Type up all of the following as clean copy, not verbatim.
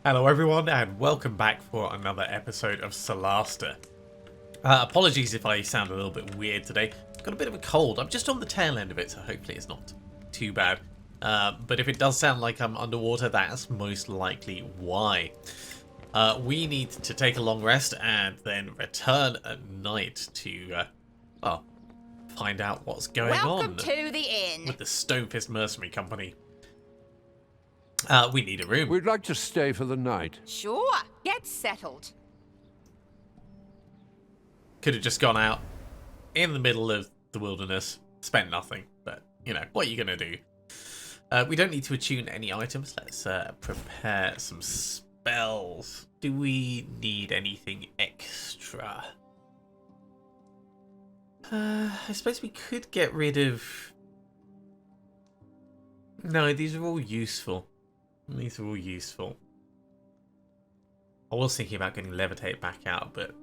Hello everyone and welcome back for another episode of Solasta. Apologies if I sound a little bit weird today. I've got a bit of a cold. I'm just on the tail end of it, so hopefully it's not too bad. But if it does sound like I'm underwater, that's most likely why. We need to take a long rest and then return at night to find out what's going on. Welcome to the inn. With the Stonefist Mercenary Company. We need a room. We'd like to stay for the night. Sure, get settled. Could have just gone out in the middle of the wilderness, spent nothing, but you know, what are you going to do? We don't need to attune any items. Let's prepare some spells. Do we need anything extra? I suppose we could get rid of... No, these are all useful. These are all useful. I was thinking about getting Levitate back out, but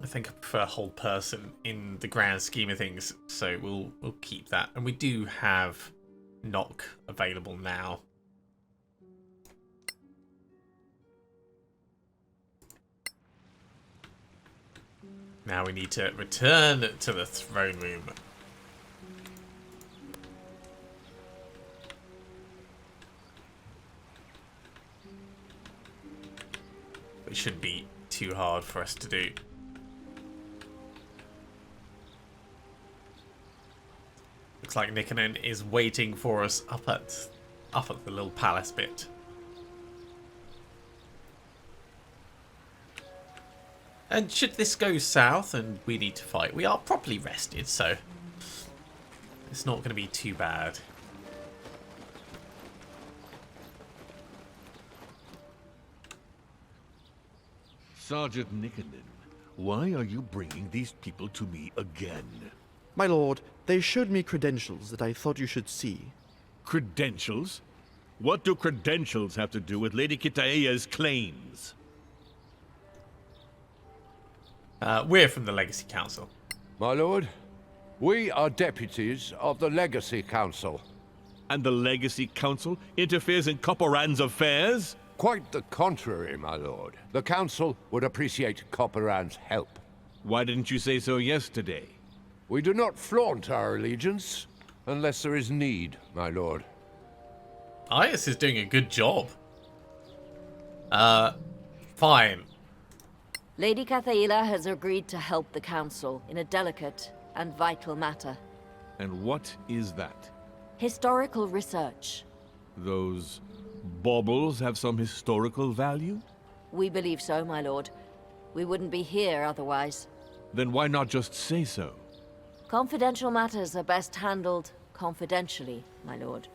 I think I prefer Hold Person in the grand scheme of things, so we'll keep that. And we do have Knock available now. Now we need to return to the throne room. It shouldn't be too hard for us to do. Looks like Nikonen is waiting for us up at the little palace bit. And should this go south and we need to fight, we are properly rested, so it's not going to be too bad. Sergeant Nikonen, why are you bringing these people to me again? My lord, they showed me credentials that I thought you should see. Credentials? What do credentials have to do with Lady Kitaea's claims? We're from the Legacy Council. My lord, we are deputies of the Legacy Council. And the Legacy Council interferes in Copran's affairs? Quite the contrary, my lord. The Council would appreciate Copran's help. Why didn't you say so yesterday? We do not flaunt our allegiance, unless there is need, my lord. Ias is doing a good job. Fine. Lady Cathaela has agreed to help the Council in a delicate and vital matter. And what is that? Historical research. Those baubles have some historical value? We believe so, my lord. We wouldn't be here otherwise. Then why not just say so? Confidential matters are best handled confidentially, my lord.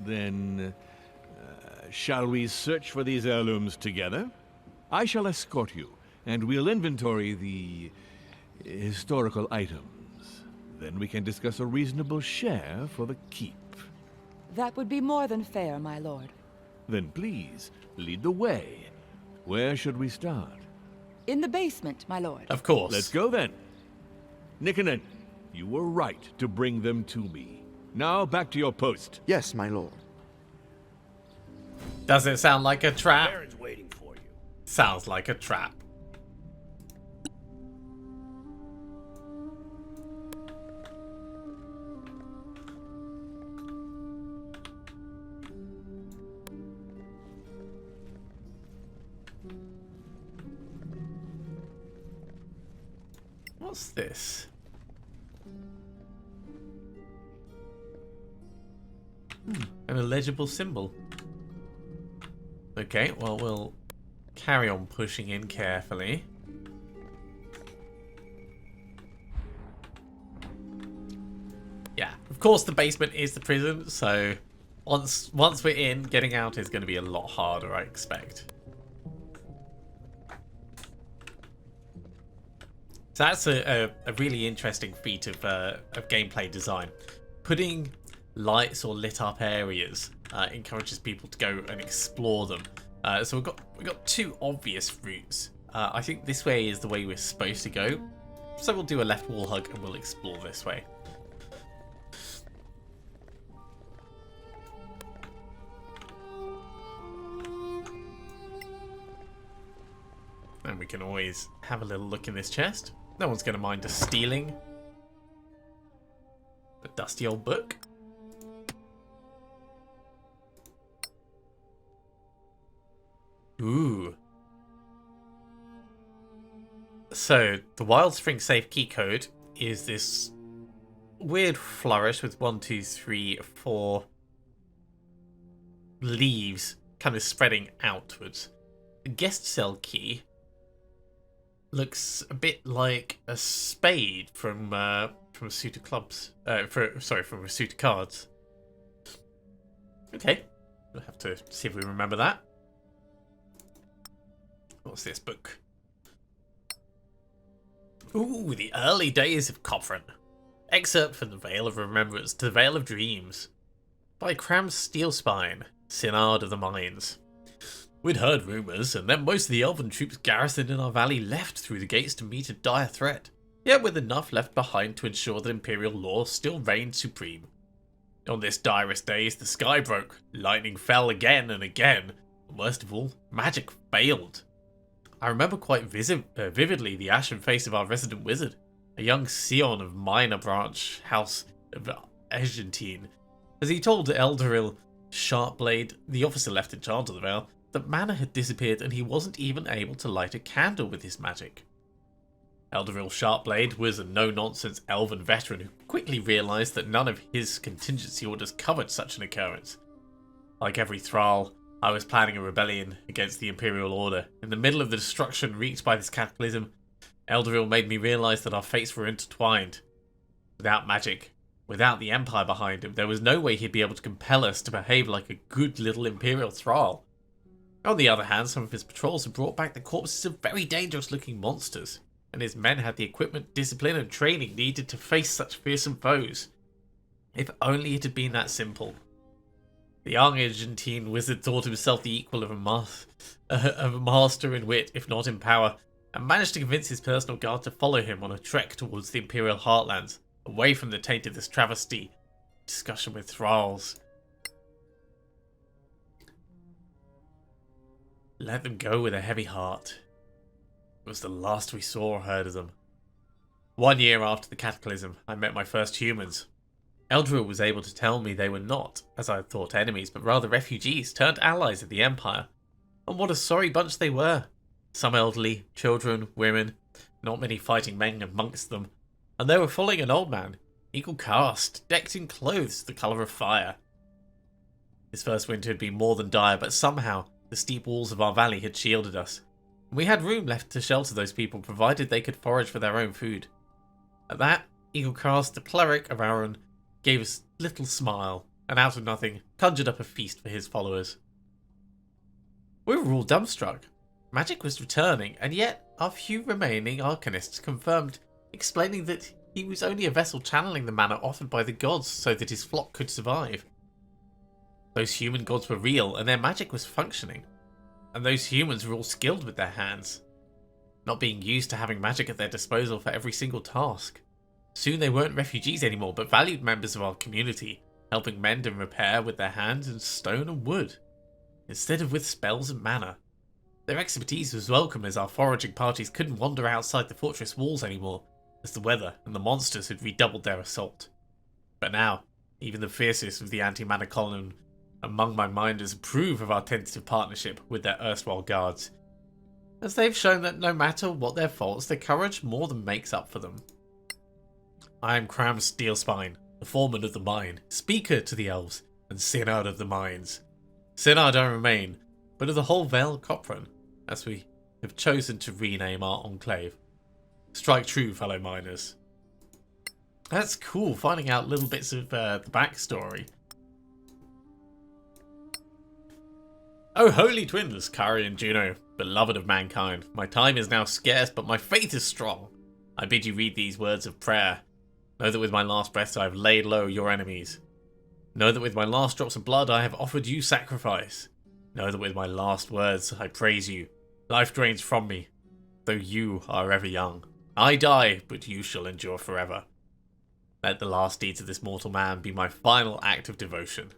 Then, shall we search for these heirlooms together? I shall escort you, and we'll inventory the historical items. Then we can discuss a reasonable share for the keep. That would be more than fair, my lord. Then please, lead the way. Where should we start? In the basement, my lord. Of course. Let's go then. Nikonen, you were right to bring them to me. Now back to your post. Yes, my lord. Does it sound like a trap? Baron's waiting for you. Sounds like a trap. What's this? An illegible symbol. Okay, well, we'll carry on pushing in carefully. Yeah, of course the basement is the prison, so once we're in, getting out is going to be a lot harder, I expect. So that's a really interesting feat of gameplay design. Putting lights or lit up areas encourages people to go and explore them. So we've got two obvious routes. I think this way is the way we're supposed to go. So we'll do a left wall hug and we'll explore this way. can always have a little look in this chest. No one's going to mind us stealing a dusty old book. Ooh. So, the Wild Spring Safe key code is this weird flourish with 1, 2, 3, 4 leaves kind of spreading outwards. The guest cell key looks a bit like a spade from a suit of clubs. From a suit of cards. Okay, we'll have to see if we remember that. What's this book? Ooh, the early days of Copran. Excerpt from the Veil of Remembrance to the Veil of Dreams by Cram Steelspine, Synod of the Mines. We'd heard rumours, and then most of the elven troops garrisoned in our valley left through the gates to meet a dire threat, yet with enough left behind to ensure that Imperial law still reigned supreme. On this direst days, the sky broke, lightning fell again and again, and worst of all, magic failed. I remember quite vividly the ashen face of our resident wizard, a young scion of minor branch house of Argentine, as he told Eldaril Sharpblade, the officer left in charge of the Vale, that mana had disappeared and he wasn't even able to light a candle with his magic. Eldaril Sharpblade was a no-nonsense elven veteran who quickly realised that none of his contingency orders covered such an occurrence. Like every thrall, I was planning a rebellion against the Imperial Order. In the middle of the destruction wreaked by this cataclysm, Eldaril made me realise that our fates were intertwined. Without magic, without the Empire behind him, there was no way he'd be able to compel us to behave like a good little Imperial thrall. On the other hand, some of his patrols had brought back the corpses of very dangerous-looking monsters, and his men had the equipment, discipline, and training needed to face such fearsome foes. If only it had been that simple. The young Argentine wizard thought himself the equal of a master in wit, if not in power, and managed to convince his personal guard to follow him on a trek towards the Imperial Heartlands, away from the taint of this travesty. Discussion with thralls. Let them go with a heavy heart. It was the last we saw or heard of them. 1 year after the cataclysm, I met my first humans. Eldaril was able to tell me they were not, as I had thought, enemies, but rather refugees turned allies of the Empire. And what a sorry bunch they were. Some elderly, children, women, not many fighting men amongst them, and they were following an old man, equal caste, decked in clothes the colour of fire. His first winter had been more than dire, but somehow the steep walls of our valley had shielded us. We had room left to shelter those people, provided they could forage for their own food. At that, eagle cast, the cleric of Aaron, gave us a little smile, and out of nothing, conjured up a feast for his followers. We were all dumbstruck. Magic was returning, and yet our few remaining arcanists confirmed, explaining that he was only a vessel channeling the mana offered by the gods so that his flock could survive. Those human gods were real, and their magic was functioning. And those humans were all skilled with their hands, not being used to having magic at their disposal for every single task. Soon they weren't refugees anymore, but valued members of our community, helping mend and repair with their hands in stone and wood, instead of with spells and mana. Their expertise was welcome, as our foraging parties couldn't wander outside the fortress walls anymore, as the weather and the monsters had redoubled their assault. But now, even the fiercest of the anti-mana column among my minders approve of our tentative partnership with their erstwhile guards, as they've shown that no matter what their faults, their courage more than makes up for them. I am Cram Steelspine, the foreman of the mine, speaker to the elves, and Synod of the Mines. Synod I remain, but of the whole Vale Copran, as we have chosen to rename our enclave. Strike true, fellow miners. That's cool, finding out little bits of the backstory. Oh, holy twins, Kari and Juno, beloved of mankind, my time is now scarce, but my faith is strong. I bid you read these words of prayer. Know that with my last breath I have laid low your enemies. Know that with my last drops of blood I have offered you sacrifice. Know that with my last words I praise you. Life drains from me, though you are ever young. I die, but you shall endure forever. Let the last deeds of this mortal man be my final act of devotion.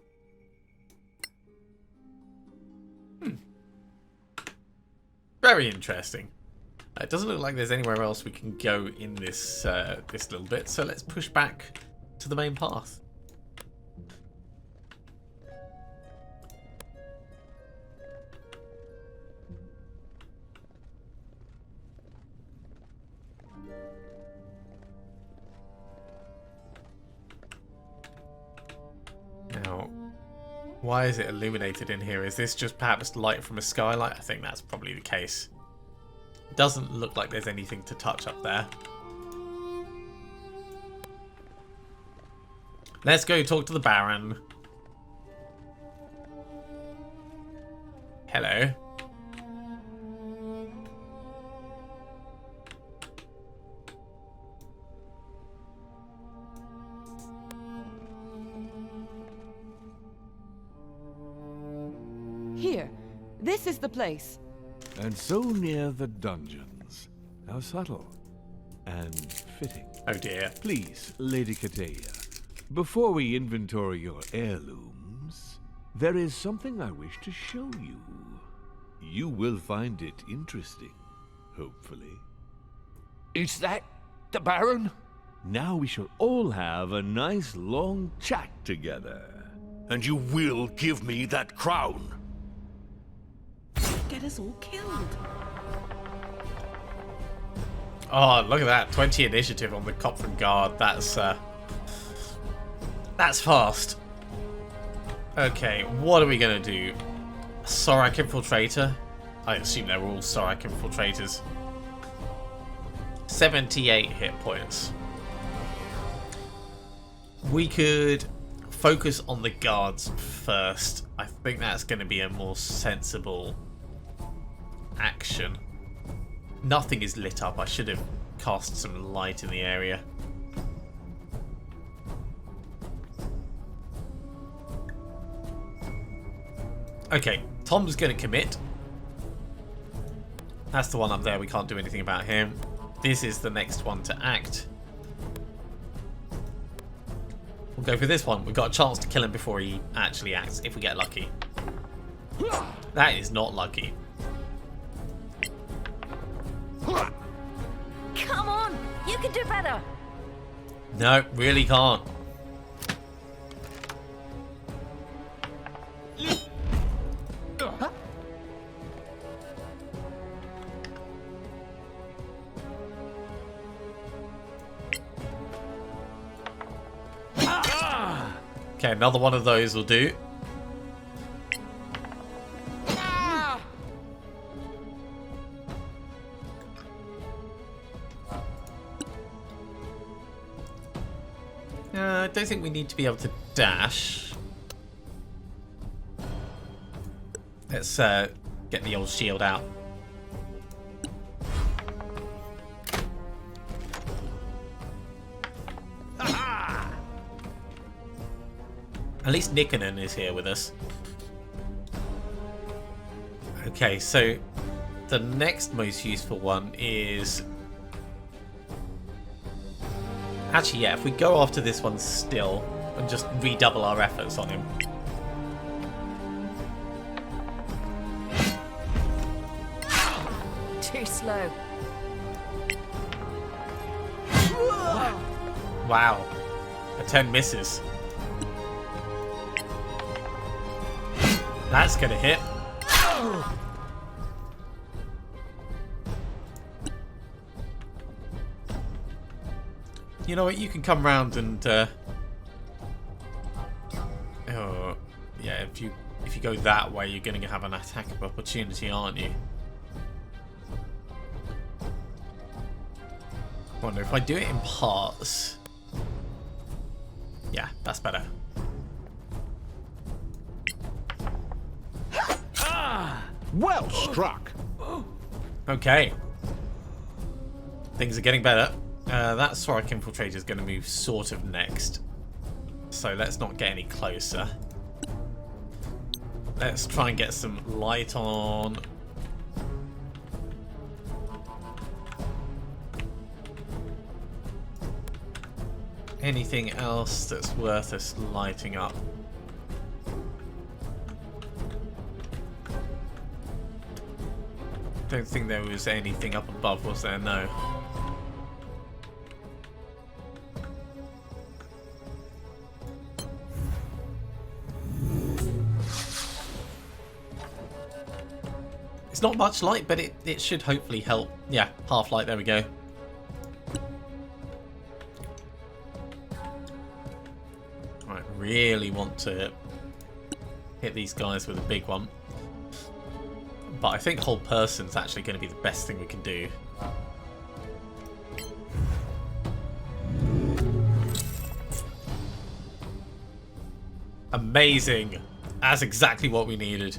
Very interesting. It doesn't look like there's anywhere else we can go in this this little bit, so let's push back to the main path. Now, why is it illuminated in here? Is this just perhaps light from a skylight? I think that's probably the case. Doesn't look like there's anything to touch up there. Let's go talk to the Baron. Hello. Here. This is the place. And so near the dungeons. How subtle. And fitting. Oh dear. Please, Lady Kateya, before we inventory your heirlooms, there is something I wish to show you. You will find it interesting, hopefully. Is that the Baron? Now we shall all have a nice long chat together. And you will give me that crown. Get us all killed. Oh, look at that. 20 initiative on the Copran guard. That's fast. Okay, what are we going to do? Sorak infiltrator? I assume they're all Sorak infiltrators. 78 hit points. We could focus on the guards first. I think that's going to be a more sensible action. Nothing is lit up. I should have cast some light in the area. Okay, Tom's going to commit. That's the one up there. We can't do anything about him. This is the next one to act. We'll go for this one. We've got a chance to kill him before he actually acts, if we get lucky. That is not lucky. Come on! You can do better! No, really can't. Okay, another one of those will do. I don't think we need to be able to dash. Let's get the old shield out. At least Nikonen is here with us. Okay, so the next most useful one is... Actually, yeah, if we go after this one still and just redouble our efforts on him. Too slow. Wow. A 10 misses. That's gonna hit. You know what? You can come round and oh, yeah. If you go that way, you're gonna have an attack of opportunity, aren't you? I wonder if I do it in parts. Yeah, that's better. Well struck. Okay. Things are getting better. That Sorak infiltrator is going to move sort of next. So let's not get any closer. Let's try and get some light on. Anything else that's worth us lighting up? Don't think there was anything up above, was there? No. It's not much light, but it should hopefully help. Yeah, half light, there we go. I really want to hit these guys with a big one. But I think whole person's actually going to be the best thing we can do. Amazing. That's exactly what we needed.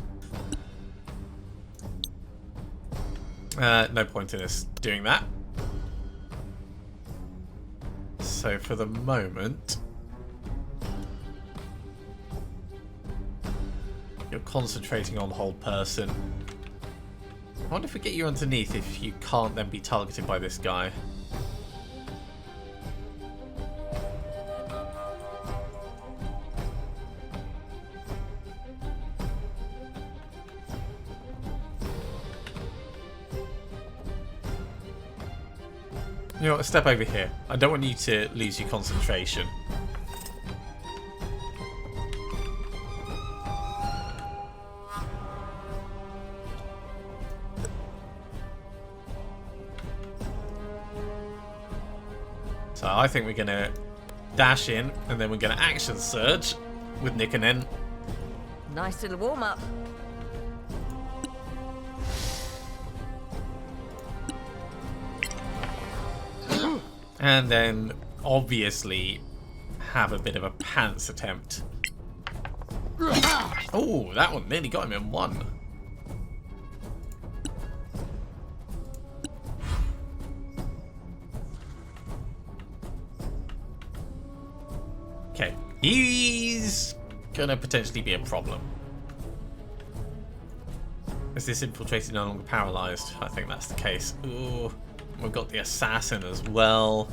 No point in us doing that. So for the moment, you're concentrating on whole person. I wonder if we get you underneath if you can't then be targeted by this guy. You know what, step over here. I don't want you to lose your concentration. So I think we're going to dash in, and then we're going to action surge with Nick and then. Nice little warm-up. And then, obviously, have a bit of a pants attempt. Oh, that one nearly got him in one. Okay, he's gonna potentially be a problem. Is this infiltrator no longer paralyzed? I think that's the case. Ooh. We've got the assassin as well.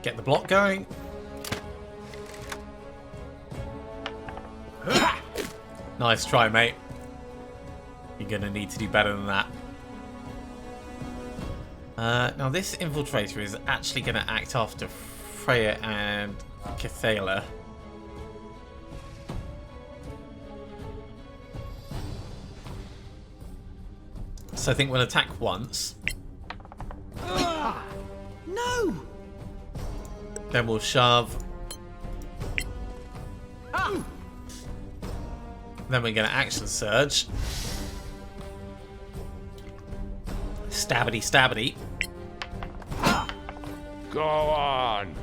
Get the block going. Nice try, mate. You're going to need to do better than that. Now, this infiltrator is actually going to act after Freya and Cathala. So I think we'll attack once. No! Then we'll shove. Then we're going to action surge. Stabbity, stabbity. Go on.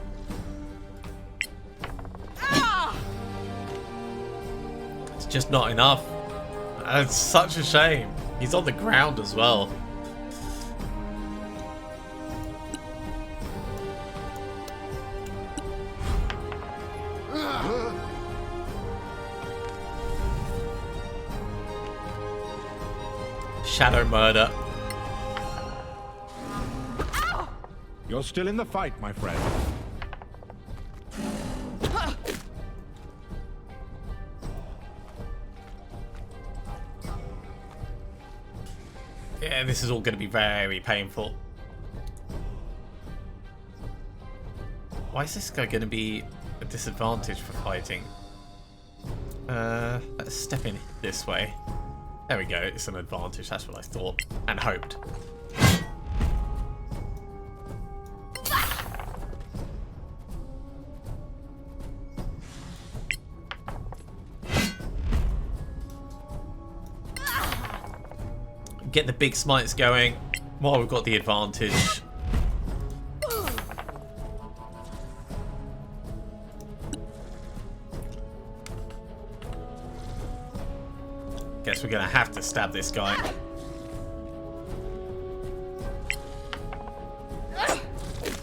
It's just not enough. That's such a shame. He's on the ground as well. Shadow murder. You're still in the fight, my friend. Yeah, this is all going to be very painful. Why is this guy going to be a disadvantage for fighting? Let's step in this way. There we go, it's an advantage, that's what I thought and hoped. Get the big smites going while we've got the advantage. Guess we're gonna have to stab this guy.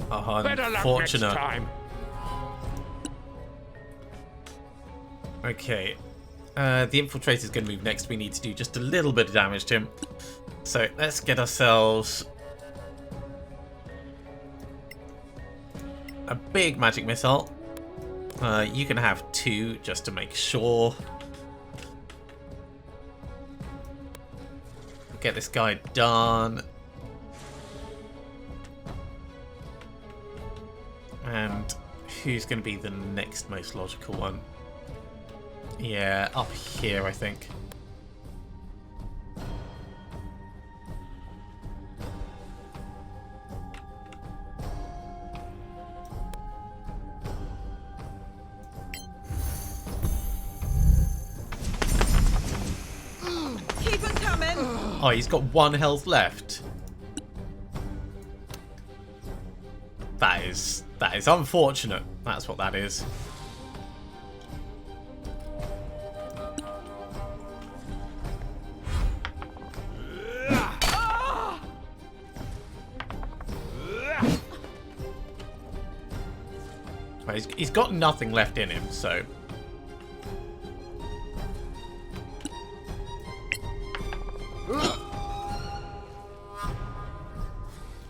Oh, Better luck next unfortunate. time. Okay. The infiltrator's going to move next. We need to do just a little bit of damage to him. So let's get ourselves a big magic missile. You can have 2 just to make sure. Get this guy done. And who's going to be the next most logical one? Yeah, up here, I think. Keep it coming. Oh, he's got 1 health left. That is unfortunate. That's what that is. Well, he's got nothing left in him, so.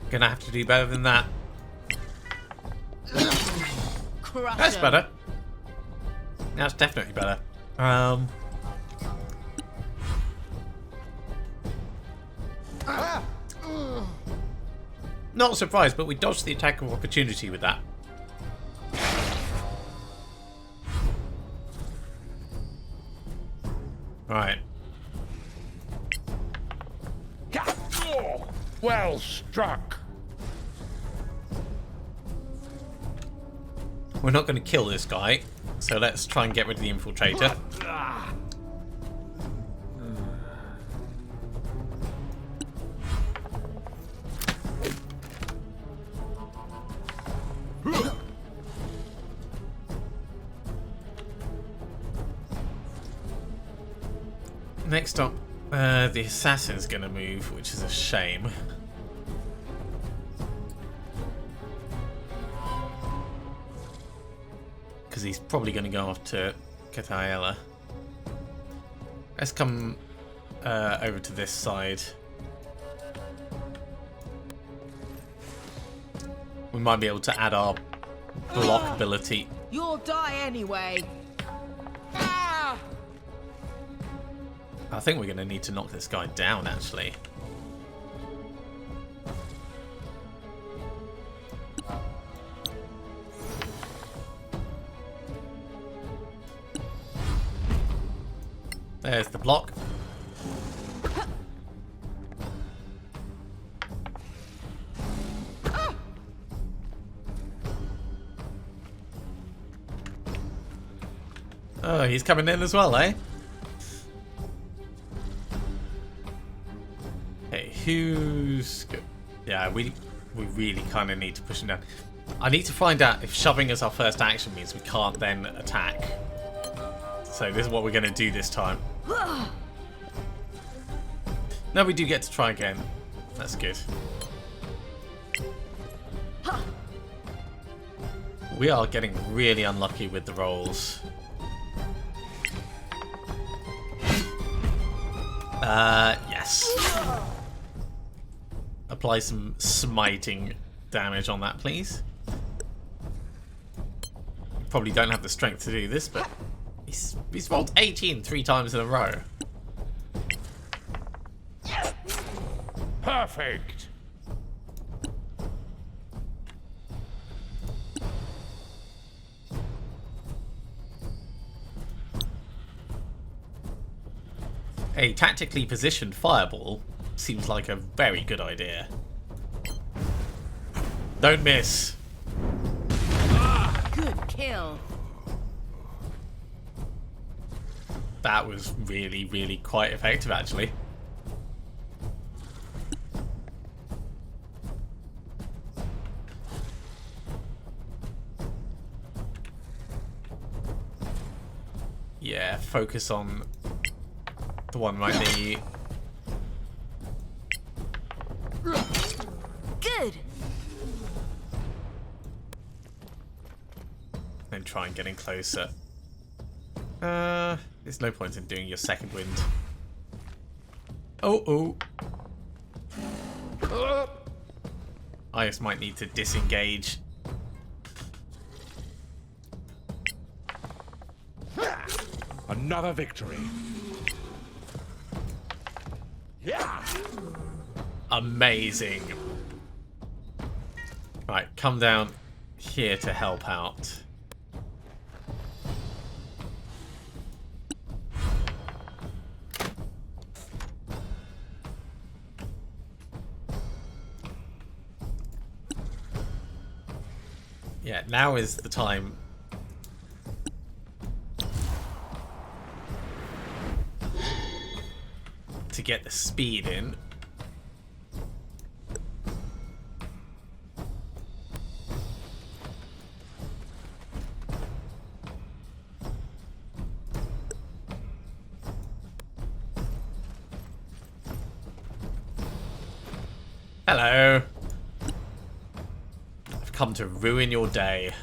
Gonna have to do better than that. That's better. That's definitely better. Not surprised, but we dodged the attack of opportunity with that. Right. Well struck. We're not going to kill this guy, so let's try and get rid of the infiltrator. Next up, the assassin's going to move, which is a shame. Because he's probably going to go off to Cathaela. Let's come over to this side. We might be able to add our block ability. You'll die anyway. I think we're going to need to knock this guy down, actually. There's the block. Oh, he's coming in as well, eh? Hey, who's good? Yeah, we really kind of need to push him down. I need to find out if shoving as our first action means we can't then attack. So this is what we're going to do this time. No, we do get to try again. That's good. We are getting really unlucky with the rolls. Yes. Apply some smiting damage on that, please. Probably don't have the strength to do this, but he's rolled 18 3 times in a row. Perfect. A tactically positioned fireball seems like a very good idea. Don't miss. Good kill. That was really, really quite effective, actually. Yeah, focus on the one right near you. Good. Then try and get in closer. There's no point in doing your second wind. Oh. I just might need to disengage. Another victory. Yeah. Amazing. Right, come down here to help out. Yeah, now is the time. To get the speed in. Hello. I've come to ruin your day.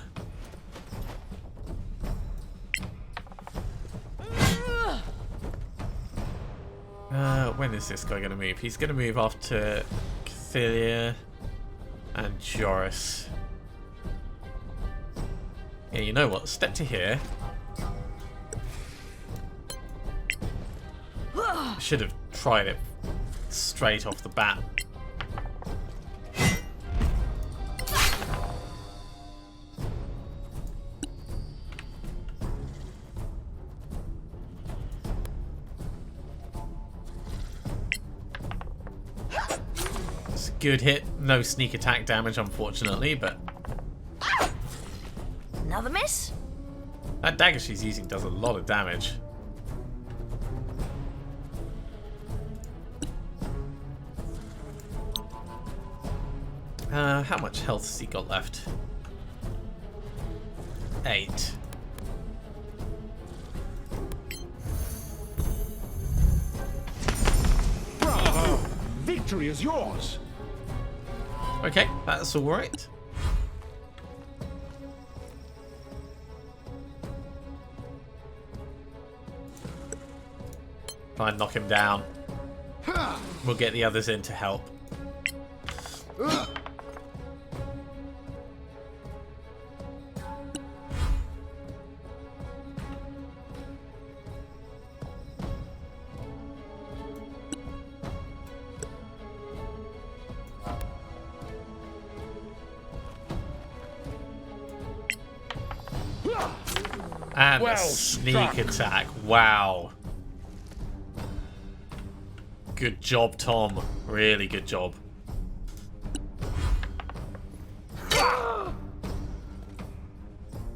When is this guy going to move? He's going to move after Cathalia and Joris. Yeah, you know what? Step to here. I should have tried it straight off the bat. Good hit. No sneak attack damage, unfortunately, but... Another miss? That dagger she's using does a lot of damage. How much health has he got left? 8. Bravo! Victory is yours. Okay, that's alright. Try and knock him down. We'll get the others in to help. And Well a sneak struck. attack. Wow. Good job, Tom. Really good job.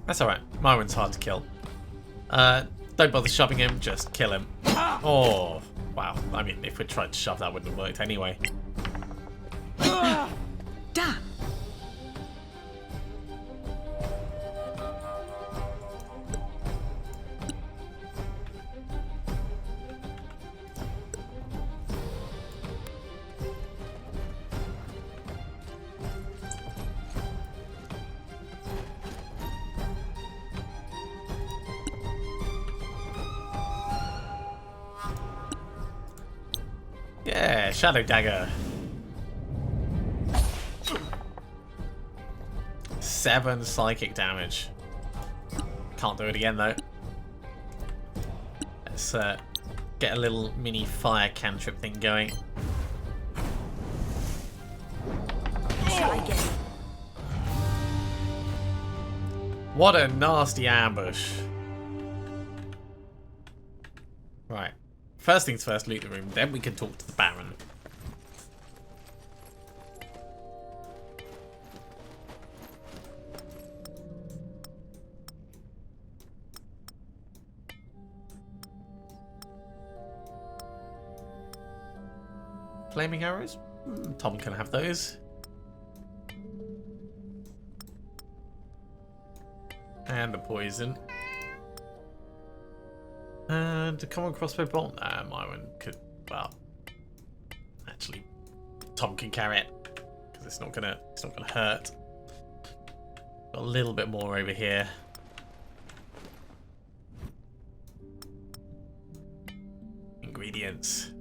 That's alright. Myron's hard to kill. Don't bother shoving him, just kill him. Oh, wow. I mean, if we tried to shove, that wouldn't have worked anyway. Damn. Yeah, Shadow Dagger. 7 psychic damage. Can't do it again though. Let's get a little mini fire cantrip thing going. Try again. What a nasty ambush. Right. First things first, loot the room, then we can talk to the Baron. Flaming arrows? Tom can have those. And the poison. And a common crossbow bolt. Myron could, well, actually, Tom can carry it because it's not gonna hurt. Got a little bit more over here. ingredients.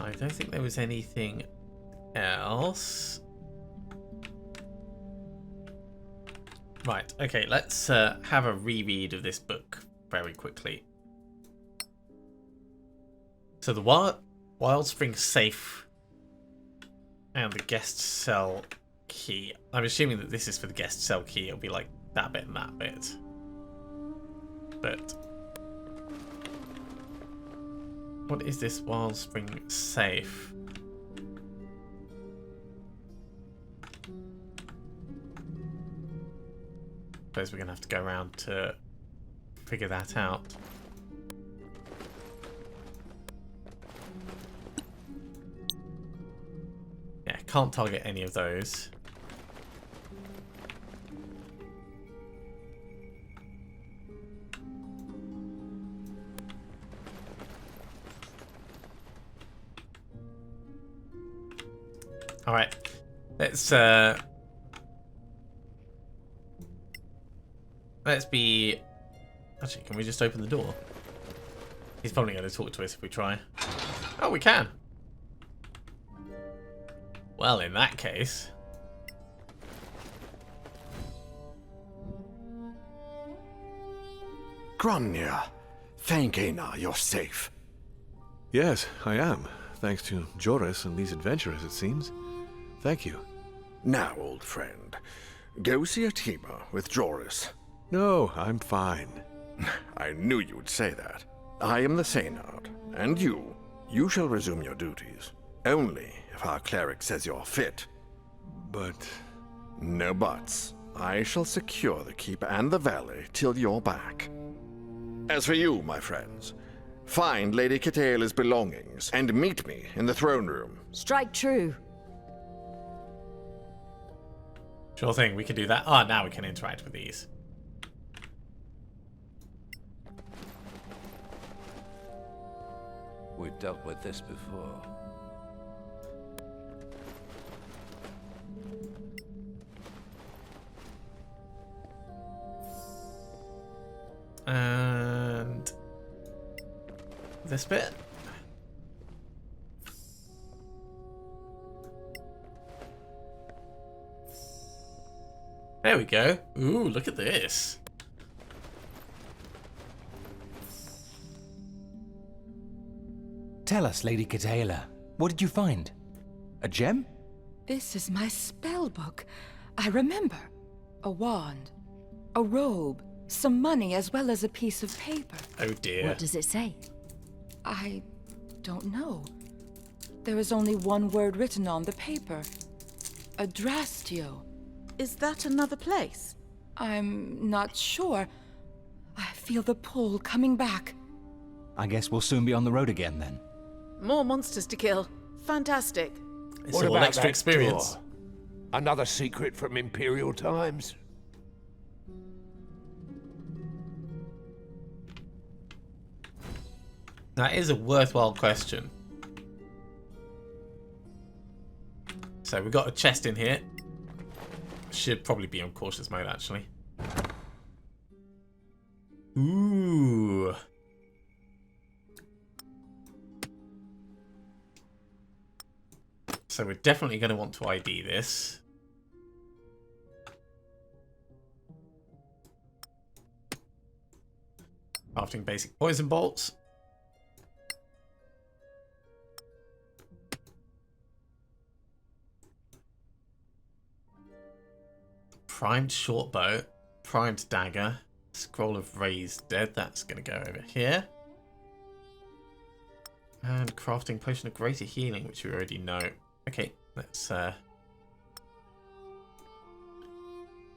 I don't think there was anything else. Right, okay, let's have a reread of this book very quickly. So the Wild Spring safe and the guest cell key. I'm assuming that this is for the guest cell key. It'll be like that bit and that bit. But what is this Wild Spring safe? Suppose we're gonna have to go around to figure that out. Yeah, can't target any of those. All right, let's be. Actually, can we just open the door? He's probably going to talk to us if we try. Oh, we can. Well, in that case. Gromnir, thank Einar you're safe. Yes, I am. Thanks to Joris and these adventurers, it seems. Thank you. Now, old friend, go see Atima with Joris. No, I'm fine. I knew you'd say that. I am the Seynard, and you shall resume your duties. Only if our cleric says you're fit. But... No buts. I shall secure the keep and the valley till you're back. As for you, my friends, find Lady Cataila's belongings and meet me in the throne room. Strike true. Sure thing, we can do that. Ah, now we can interact with these. We've dealt with this before. And this bit. There we go. Ooh, look at this. Tell us, Lady Cataila, what did you find? A gem? This is my spell book. I remember. A wand, a robe, some money, as well as a piece of paper. Oh dear. What does it say? I don't know. There is only one word written on the paper. Adrastio. Is that another place? I'm not sure. I feel the pull coming back. I guess we'll soon be on the road again, then. More monsters to kill. Fantastic. It's all extra experience. door? Another secret from Imperial times? That is a worthwhile question. So we've got a chest in here. Should probably be on cautious mode, actually. Ooh. So we're definitely going to want to ID this. Crafting basic poison bolts. Primed short bow, primed dagger, scroll of raised dead. That's going to go over here. And crafting potion of greater healing, which we already know. Okay, let's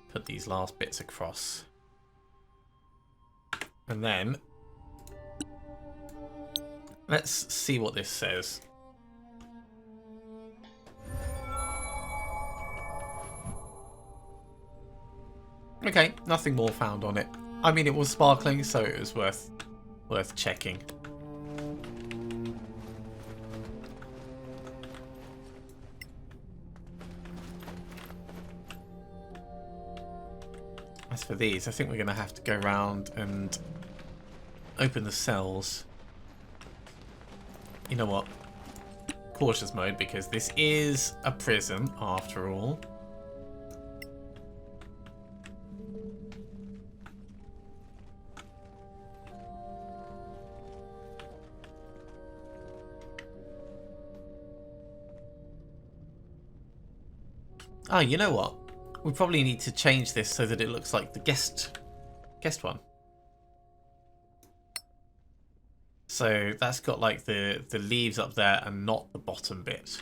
put these last bits across. And then let's see what this says. Okay, nothing more found on it. I mean, it was sparkling, so it was worth checking. As for these. I think we're going to have to go around and open the cells. You know what? Cautious mode, because this is a prison after all. Oh, you know what? We probably need to change this so that it looks like the guest one. So that's got like the leaves up there and not the bottom bit.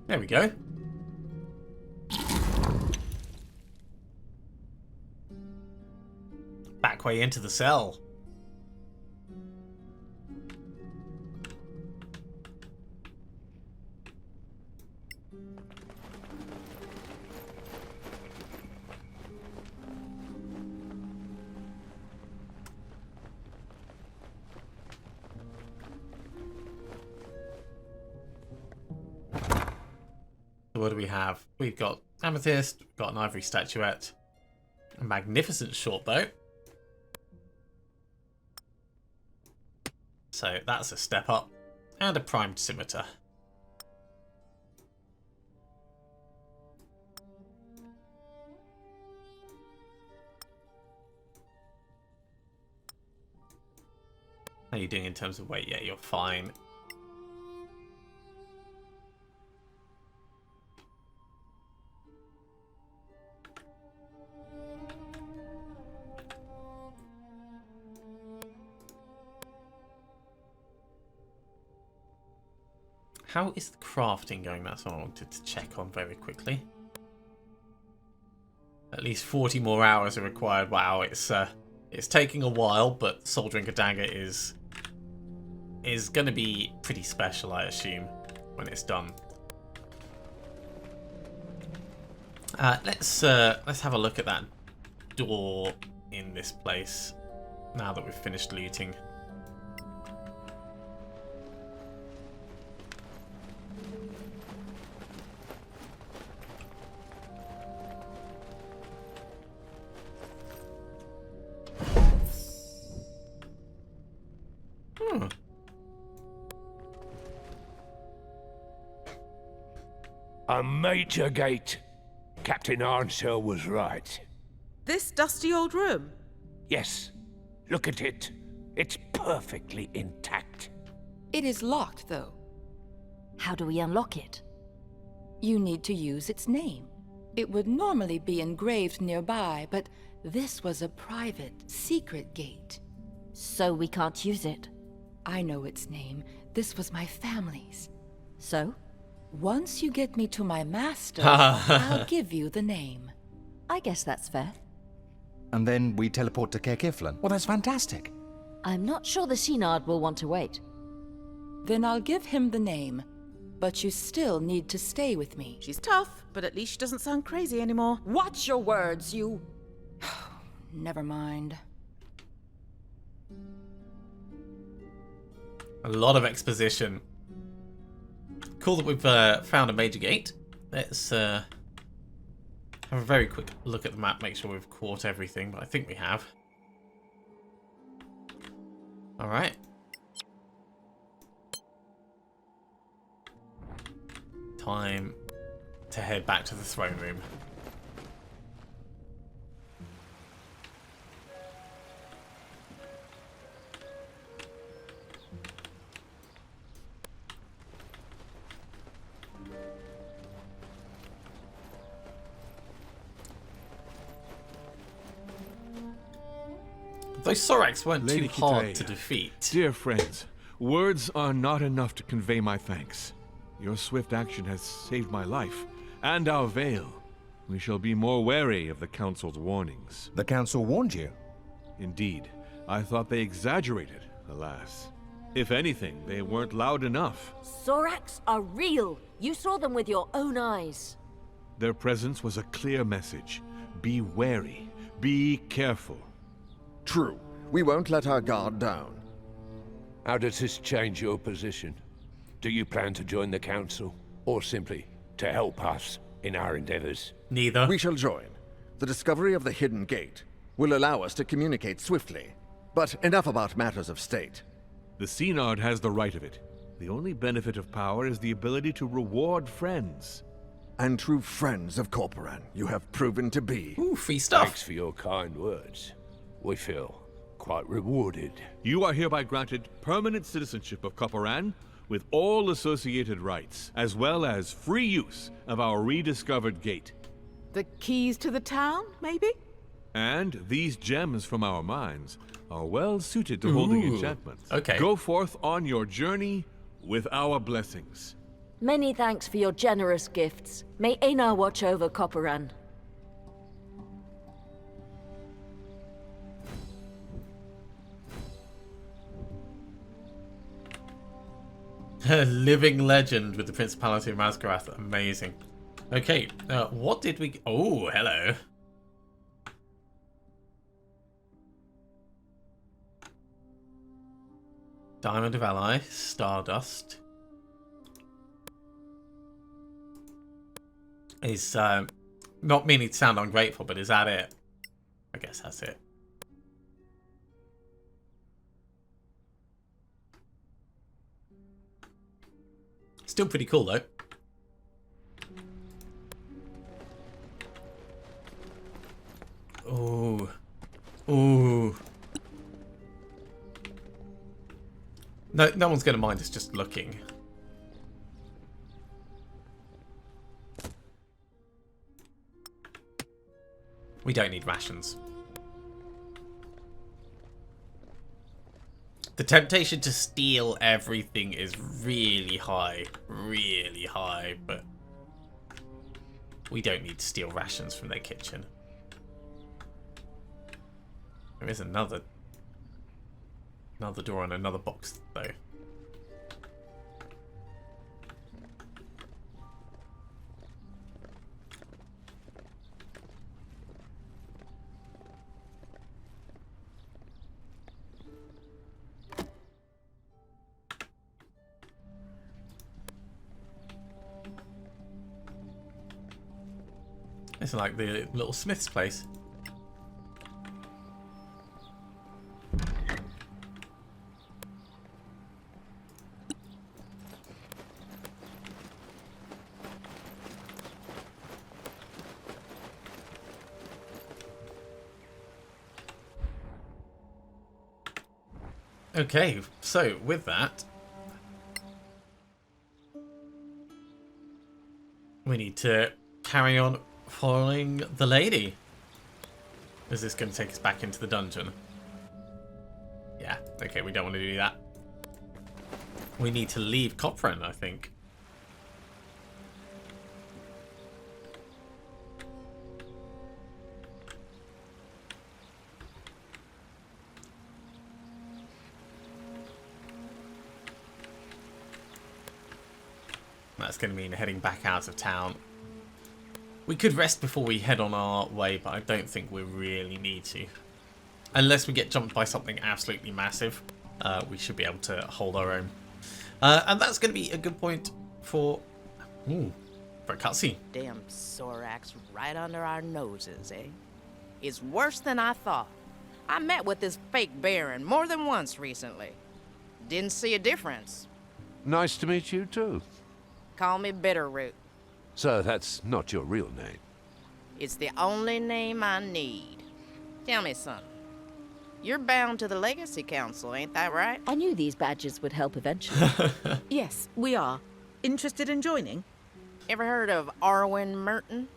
There we go. Back way into the cell. So what do we have? We've got amethyst, we've got an ivory statuette, a magnificent short bow. So that's a step up, and a primed scimitar. How are you doing in terms of weight? Yeah, you're fine. How is the crafting going? That's what I wanted to check on very quickly. At least 40 more hours are required. Wow, it's taking a while, but Soul Drinker Dagger is going to be pretty special, I assume, when it's done. Let's have a look at that door in this place now that we've finished looting. A major gate. Captain Arnsell was right. This dusty old room? Yes. Look at it. It's perfectly intact. It is locked, though. How do we unlock it? You need to use its name. It would normally be engraved nearby, but this was a private, secret gate. So we can't use it? I know its name. This was my family's. So? Once you get me to my master, I'll give you the name. I guess that's fair. And then we teleport to Caer-Kiflin. Well, that's fantastic. I'm not sure the Synod will want to wait. Then I'll give him the name. But you still need to stay with me. She's tough, but at least she doesn't sound crazy anymore. Watch your words, you... Never mind. A lot of exposition. Cool that we've found a major gate. Let's have a very quick look at the map, make sure we've caught everything, but I think we have. Alright. Time to head back to the throne room. Those Soraks weren't Lady too hard Kitaya, to defeat. Dear friends, Words are not enough to convey my thanks. Your swift action has saved my life, and our Vale. We shall be more wary of the Council's warnings. The Council warned you? Indeed. I thought they exaggerated, alas. If anything, they weren't loud enough. Soraks are real. You saw them with your own eyes. Their presence was a clear message. Be wary. Be careful. True. We won't let our guard down. How does this change your position? Do you plan to join the Council, or simply to help us in our endeavors? Neither. We shall join. The discovery of the hidden gate will allow us to communicate swiftly. But enough about matters of state. The Synod has the right of it. The only benefit of power is the ability to reward friends. And true friends of Copran you have proven to be. Ooh, free stuff. Thanks for your kind words. We feel quite rewarded. You are hereby granted permanent citizenship of Copran, with all associated rights, as well as free use of our rediscovered gate. The keys to the town, maybe? And these gems from our mines are well suited to holding enchantments. Okay. Go forth on your journey with our blessings. Many thanks for your generous gifts. May Einar watch over Copran. Living legend with the Principality of Mazgarath. Amazing. Okay, what did we... Oh, hello. Diamond of Ally, Stardust. Is, not meaning to sound ungrateful, but is that it? I guess that's it. Still pretty cool, though. Ooh. Ooh. No one's going to mind us just looking. We don't need rations. The temptation to steal everything is really high, but we don't need to steal rations from their kitchen. There is another door on another box, though. It's like the little smith's place. Okay, so with that, we need to carry on following the lady. Is this going to take us back into the dungeon? Yeah, okay, we don't want to do that. We need to leave Copran, I think. That's going to mean heading back out of town. We could rest before we head on our way, but I don't think we really need to. Unless we get jumped by something absolutely massive, we should be able to hold our own. And that's going to be a good point for a cutscene. Damn Soraks right under our noses, eh? It's worse than I thought. I met with this fake Baron more than once recently. Didn't see a difference. Nice to meet you too. Call me Bitterroot. So that's not your real name? It's the only name I need. Tell me, son. You're bound to the Legacy Council, ain't that right? I knew these badges would help eventually. Yes, we are. Interested in joining? Ever heard of Arwen Merton?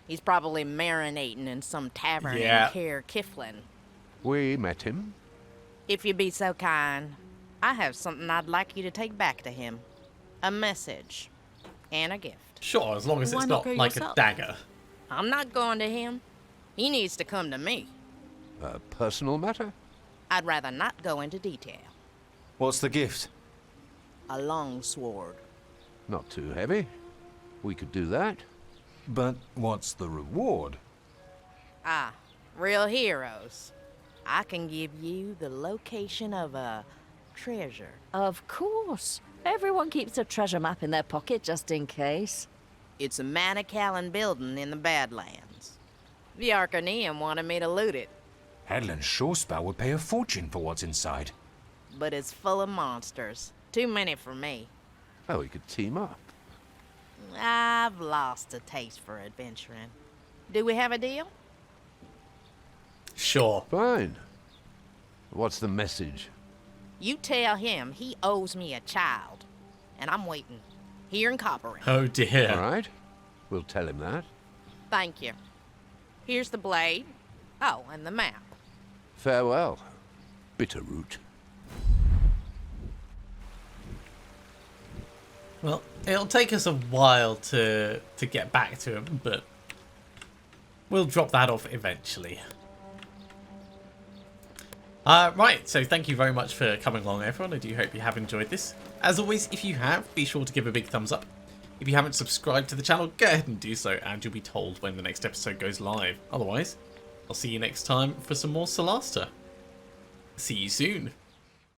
He's probably marinating in some tavern in Caer Kiflin. We met him. If you'd be so kind, I have something I'd like you to take back to him. A message. And a gift. Sure, as long as Why it's not not go like yourself? a dagger. I'm not going to him. He needs to come to me. A personal matter? I'd rather not go into detail. What's the gift? A long sword. Not too heavy. We could do that. But what's the reward? Ah, real heroes. I can give you the location of a treasure. Of course. Everyone keeps a treasure map in their pocket just in case. It's a Manacallan building in the Badlands. The Arcaneum wanted me to loot it, Hadlan's Shorespell would pay a fortune for what's inside. but it's full of monsters. Too many for me. Oh, we could team up. I've lost a taste for adventuring. Do we have a deal? Sure. Fine. What's the message? You tell him he owes me a child, and I'm waiting. Here in Copran. Oh dear. All right. We'll tell him that. Thank you. Here's the blade. Oh, and the map. Farewell, Bitterroot. Well, it'll take us a while to get back to him, but we'll drop that off eventually. Right, so thank you very much for coming along, everyone. I do hope you have enjoyed this. As always, if you have, be sure to give a big thumbs up. If you haven't subscribed to the channel, go ahead and do so, and you'll be told when the next episode goes live. Otherwise, I'll see you next time for some more Solasta. See you soon.